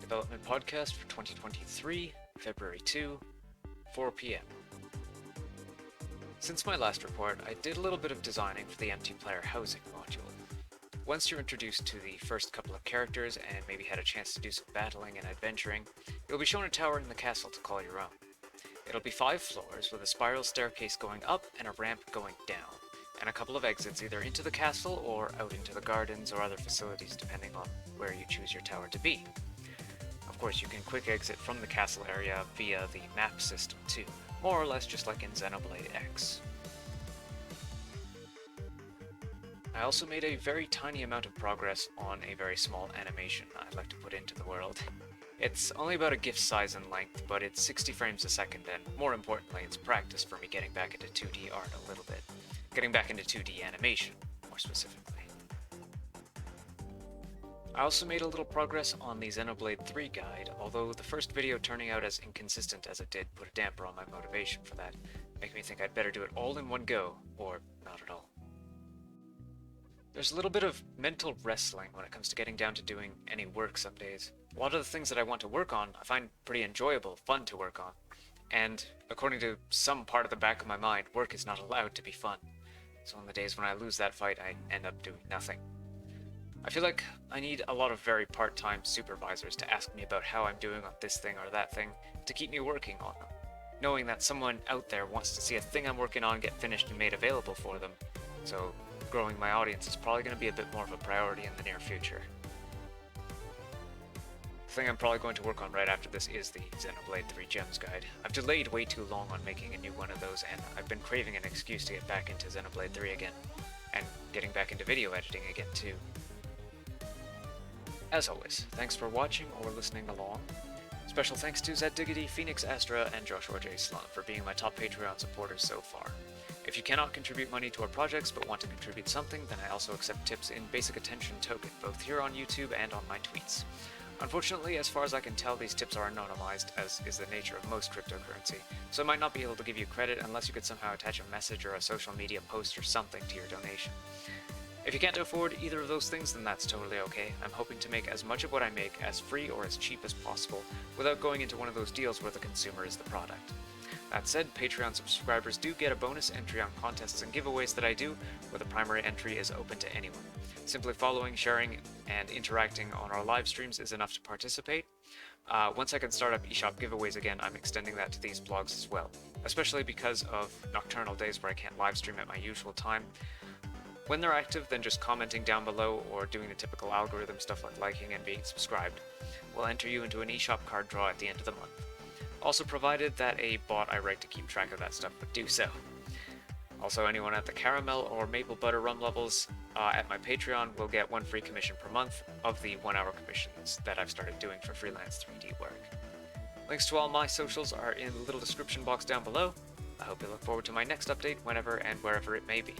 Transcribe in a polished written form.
Development Podcast for 2023, February 2, 4 p.m. Since my last report, I did a little bit of designing for the empty player housing module. Once you're introduced to the first couple of characters and maybe had a chance to do some battling and adventuring, you'll be shown a tower in the castle to call your own. It'll be 5 floors with a spiral staircase going up and a ramp going down, and a couple of exits either into the castle or out into the gardens or other facilities depending on where you choose your tower to be. Of course, you can quick exit from the castle area via the map system too, more or less just like in Xenoblade X. I also made a very tiny amount of progress on a very small animation I'd like to put into the world. It's only about a GIF size and length, but it's 60 frames a second, and more importantly, it's practice for me getting back into 2D art a little bit. Getting back into 2D animation, more specifically. I also made a little progress on the Xenoblade 3 guide, although the first video turning out as inconsistent as it did put a damper on my motivation for that, making me think I'd better do it all in one go, or not at all. There's a little bit of mental wrestling when it comes to getting down to doing any work some days. A lot of the things that I want to work on I find pretty enjoyable, fun to work on, and according to some part of the back of my mind, work is not allowed to be fun. So on the days when I lose that fight, I end up doing nothing. I feel like I need a lot of very part-time supervisors to ask me about how I'm doing on this thing or that thing to keep me working on them, knowing that someone out there wants to see a thing I'm working on get finished and made available for them, so growing my audience is probably going to be a bit more of a priority in the near future. The thing I'm probably going to work on right after this is the Xenoblade 3 Gems guide. I've delayed way too long on making a new one of those, and I've been craving an excuse to get back into Xenoblade 3 again, and getting back into video editing again too. As always, thanks for watching or listening along. Special thanks to Zed Diggity, Phoenix Astra, and Joshua J. Slum for being my top Patreon supporters so far. If you cannot contribute money to our projects but want to contribute something, then I also accept tips in basic attention token, both here on YouTube and on my tweets. Unfortunately, as far as I can tell, these tips are anonymized, as is the nature of most cryptocurrency, so I might not be able to give you credit unless you could somehow attach a message or a social media post or something to your donation. If you can't afford either of those things, then that's totally okay. I'm hoping to make as much of what I make as free or as cheap as possible, without going into one of those deals where the consumer is the product. That said, Patreon subscribers do get a bonus entry on contests and giveaways that I do, where the primary entry is open to anyone. Simply following, sharing, and interacting on our live streams is enough to participate. Once I can start up eShop giveaways again, I'm extending that to these blogs as well, especially because of nocturnal days where I can't live stream at my usual time. When they're active, then just commenting down below or doing the typical algorithm stuff like liking and being subscribed will enter you into an eShop card draw at the end of the month. Also provided that a bot I write to keep track of that stuff would do so. Also, anyone at the caramel or maple butter rum levels at my Patreon will get 1 free commission per month of the 1-hour commissions that I've started doing for freelance 3D work. Links to all my socials are in the little description box down below. I hope you look forward to my next update whenever and wherever it may be.